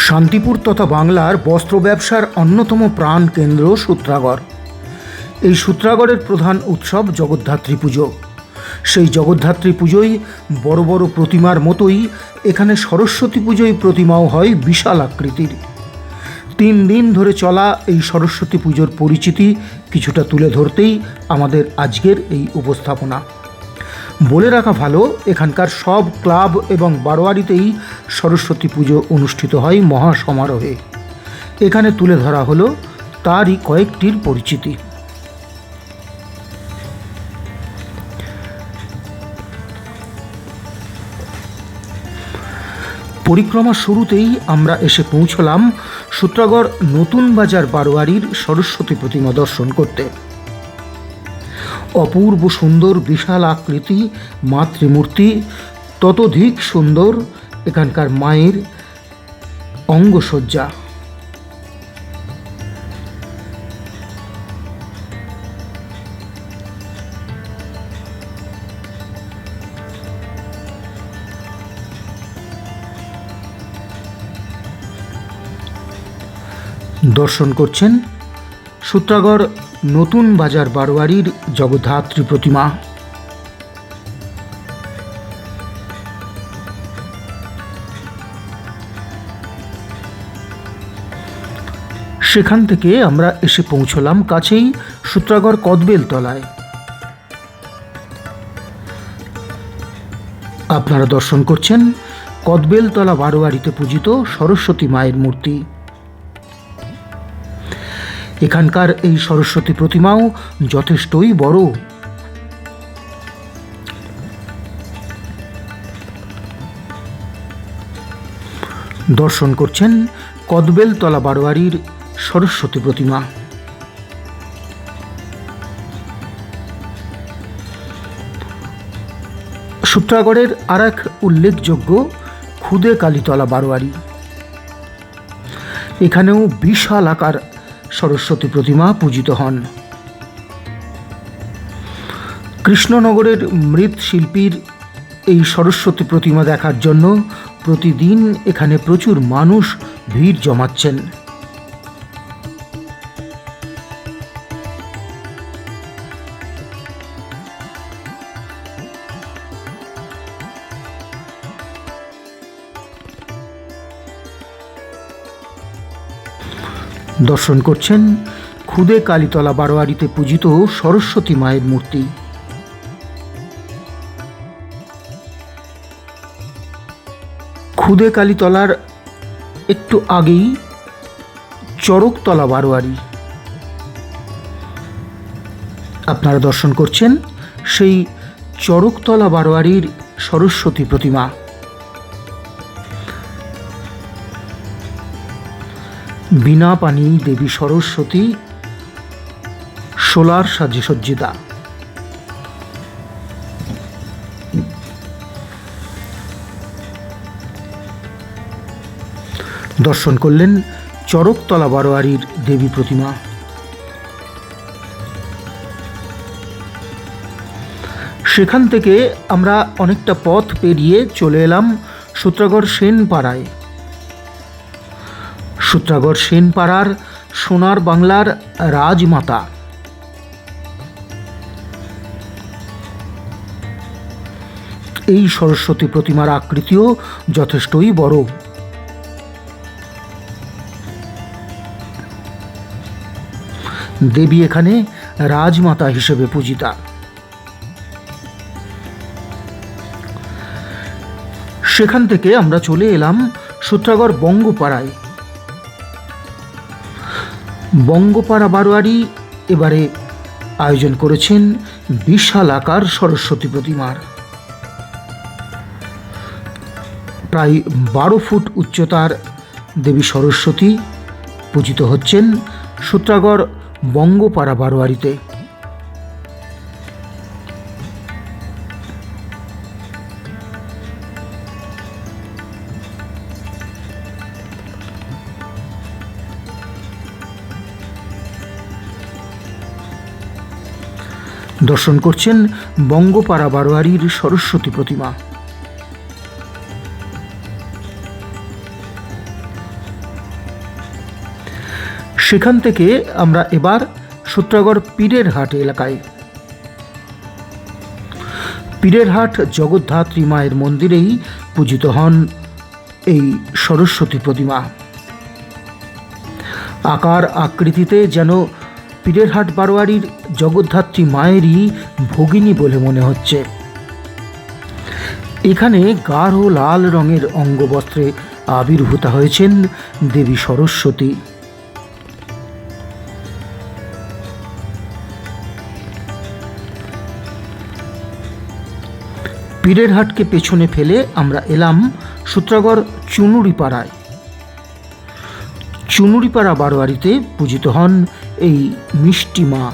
শান্তিপুর তথা বাংলার বস্ত্র ব্যবসার অন্যতম প্রাণ কেন্দ্র সূত্রাগড়। এই সূত্রাগড়ের প্রধান উৎসব জগদ্ধাত্রী পুজো। সেই জগদ্ধাত্রী পুজোয় বড় বড় প্রতিমার মতোই এখানে সরস্বতী পুজোয় প্রতিমাও হয় বিশাল আকৃতির। 3 দিন ধরে চলা এই সরস্বতী পুজোর পরিচিতি কিছুটা তুলে ধরতেই আমাদের আজকের এই উপস্থাপনা। বলে রাখা ভালো, এখানকার সব ক্লাব এবং বারোয়ারিতেই সরস্বতী পুজো অনুষ্ঠিত হয় মহা সমারোহে। এখানে তুলে ধরা হলো তারই কয়েকটির পরিচিতি। পরিক্রমার শুরুতেই আমরা এসে পৌঁছলাম সূত্রাগড় নতুন বাজার বারোয়ারির সরস্বতী প্রতিমা দর্শন করতে। অপূর্ব সুন্দর বিশাল আকৃতি মাতৃমূর্তি, ততোধিক সুন্দর এখানকার মায়ের অঙ্গসজ্জা। দর্শন করছেন সূত্রাগড় নতুন বাজার বারোয়ারির জগদ্ধাত্রী প্রতিমা। সেখান থেকে আমরা এসে পৌঁছলাম কাছেই সূত্রাগড় কদবেল তলায়। আপনারা দর্শন করছেন কদবেলতলা বারোয়ারিতে পূজিত সরস্বতী মায়ের মূর্তি। এখানকার এই সরস্বতী প্রতিমাও যথেষ্টই বড়। দর্শন করছেন কদবেলতলা বারোয়ারির সরস্বতী প্রতিমা। সূত্রাগড়ের আর এক উল্লেখযোগ্য খুদে কালীতলা বারোয়ারি। এখানেও বিশাল আকার সরস্বতী প্রতিমা পূজিত হন। কৃষ্ণনগরের মৃৎশিল্পীর এই সরস্বতী প্রতিমা দেখার জন্য প্রতিদিন এখানে প্রচুর মানুষ ভিড় জমাচ্ছেন। দর্শন করছেন খুদে কালীতলা বারোয়ারিতে পূজিত সরস্বতী মায়ের মূর্তি। খুদে কালীতলার একটু আগেই চরকতলা বারোয়ারি। আপনারা দর্শন করছেন সেই চরকতলা বারোয়ারির সরস্বতী প্রতিমা। বিনা পানি দেবী সরস্বতী সোলার সাজে সজ্জিতা। দর্শন করলেন চরকতলা বারোয়ারির দেবী প্রতিমা। সেখান থেকে আমরা অনেকটা পথ পেরিয়ে চলে এলাম সূত্রাগড় সেনপাড়ায়। সূত্রাগড় সেনপাড়ার সোনার বাংলার রাজমাতা। এই সরস্বতী প্রতিমার আকৃতিও যথেষ্টই বড়। দেবী এখানে রাজমাতা হিসেবে পূজিতা। সেখান থেকে আমরা চলে এলাম সূত্রাগড় বঙ্গপাড়ায়। বঙ্গপাড়া বারোয়ারি এবারে আয়োজন করেছেন বিশাল আকার সরস্বতী প্রতিমার। প্রায় 12 ফুট উচ্চতার দেবী সরস্বতী পূজিত হচ্ছেন সূত্রাগড় বঙ্গপাড়া বারোয়ারিতে। দর্শন করছেন বঙ্গপাড়া বারোয়ারির সরস্বতী প্রতিমা। সেখান থেকে আমরা এবার সূত্রাগড় পীরের হাট এলাকায়। পীরের হাট জগদ্ধাত্রী মায়ের মন্দিরেই পূজিত হন এই সরস্বতী প্রতিমা। আকার আকৃতিতে যেন পীরের হাট বারোয়ারির জগদ্ধাত্রী মায়েরই ভগিনী বলে মনে হচ্ছে। এখানে গাঢ় লাল রঙের অঙ্গবস্ত্রে আবির্ভূত হয়েছেন দেবী সরস্বতী। পীরের হাটকে পেছনে ফেলে আমরা এলাম সূত্রাগড় চুনুরিপাড়ায়। চুনুরিপাড়া বারোয়ারিতে পূজিত হন এই মিষ্টি মা।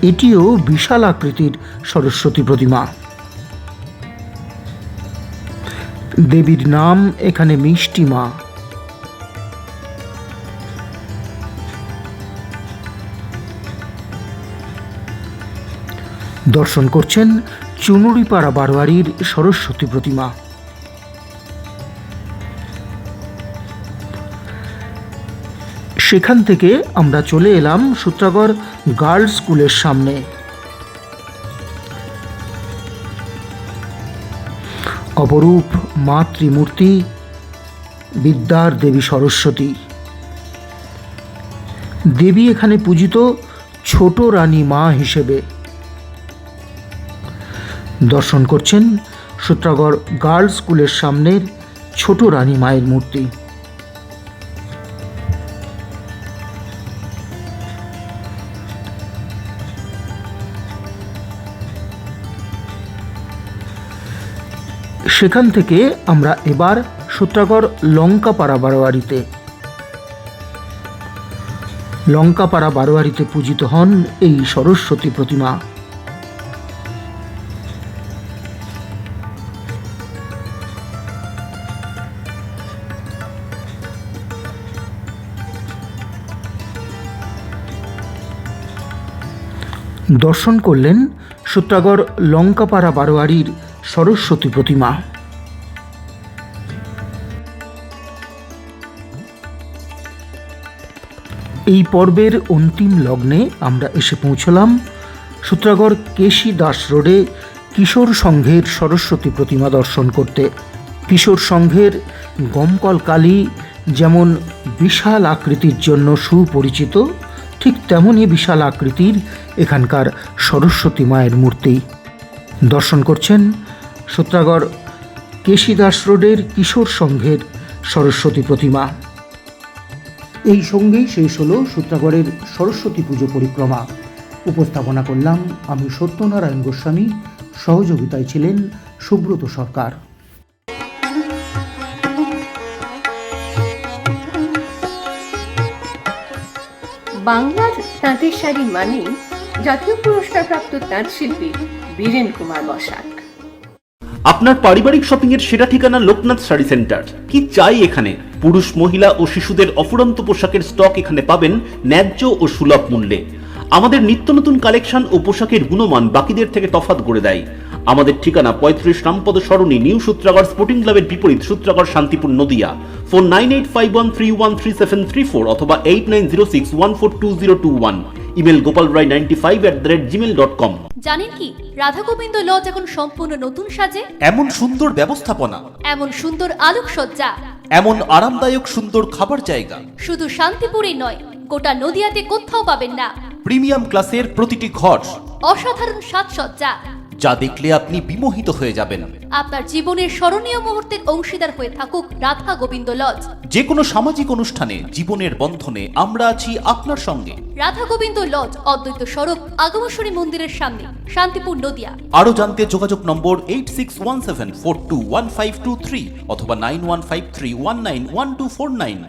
এটিও বিশাল আকৃতির সরস্বতী প্রতিমা। দেবীর নাম এখানে মিষ্টি মা। দর্শন করছেন চুনুরিপাড়া বারোয়ারির সরস্বতী প্রতিমা। সেখান থেকে আমরা চলে এলাম সূত্রাগড় গার্লস স্কুলের সামনে। অপরূপ মাতৃমূর্তি বিদ্যার দেবী সরস্বতী। দেবী এখানে পূজিত ছোট রানী মা হিসেবে। দর্শন করছেন সূত্রাগড় গার্লস স্কুলের সামনের ছোট রানী মায়ের মূর্তি। সেখান থেকে আমরা এবার সূত্রাগড় লঙ্কাপাড়া বারোয়ারিতে। লঙ্কাপাড়া বারোয়ারিতে পূজিত হন এই সরস্বতী প্রতিমা। দর্শন করলেন সূত্রাগড় লঙ্কাপাড়া বারোয়ারির সরস্বতী প্রতিমা। এই পর্বের অন্তিম লগ্নে আমরা এসে পৌঁছলাম সূত্রাগড় কেশী দাস রোডে কিশোর সংঘের সরস্বতী প্রতিমা দর্শন করতে। কিশোর সংঘের গমকল কালী যেমন বিশাল আকৃতির জন্য সুপরিচিত, ঠিক তেমনই বিশাল আকৃতির এখানকার সরস্বতী মায়ের মূর্তি। দর্শন করছেন সূত্রাগড় কেশী দাস রোডের কিশোর সংঘের সরস্বতী প্রতিমা। এই সঙ্গেই শেষ হলো সূত্রাগড়ের সরস্বতী পুজো পরিক্রমা। উপস্থাপনা করলাম আমি সত্যনারায়ণ গোস্বামী, সহযোগিতায় ছিলেন সুব্রত সরকার। বাংলার তাঁতের শাড়ি মানেই জাতীয় পুরস্কারপ্রাপ্ত তাঁত শিল্পী বীরেন কুমার বসাক। আপনার পারিবারিক শপিং এর সেরা ঠিকানা লোকনাথ শাড়ি সেন্টার। কি চাই এখানে? পুরুষ, মহিলা ও শিশুদের অফুরন্ত পোশাকের স্টক এখানে পাবেন ন্যায্য ও সুলভ মূল্যে। আমাদের নিত্য নতুন কালেকশন ও পোশাকের গুণমান বাকিদের থেকে তফাৎ করে দেয়। আমাদের ঠিকানা 35 রামপদ সরণি, নিউ সূত্রাগড় স্পোর্টিং ক্লাবের বিপরীত, সূত্রাগড় শান্তিপুর নদিয়া। ফোন 9851313734 অথবা 8906142021। Email gopalrai95@gmail.com। জানেন কি রাধা গোবিন্দ লজ এখন সম্পূর্ণ নতুন সাজে? এমন সুন্দর ব্যবস্থাপনা, এমন সুন্দর আলোকসজ্জা, এমন আরামদায়ক সুন্দর খাবার জায়গা শুধু শান্তিপুরে নয়, গোটা নদিয়াতে কোথাও পাবেন না। প্রিমিয়াম ক্লাসের প্রতিটি ঘর, অসাধারণ সাজসজ্জা, যা দেখলে আপনি বিমোহিত হয়ে যাবেন। আপনার জীবনের স্মরণীয় মুহূর্তের অংশীদার হয়ে থাকুক রাধা গোবিন্দ লজ। যে কোনো সামাজিক অনুষ্ঠানে, জীবনের বন্ধনে আমরা আছি আপনার সঙ্গে। রাধা গোবিন্দ লজ, অদ্বৈত সড়ক, আগমেশ্বরী মন্দিরের সামনে, শান্তিপুর নদিয়া। আরো জানতে যোগাযোগ নম্বর 8617421523 অথবা 9153191249।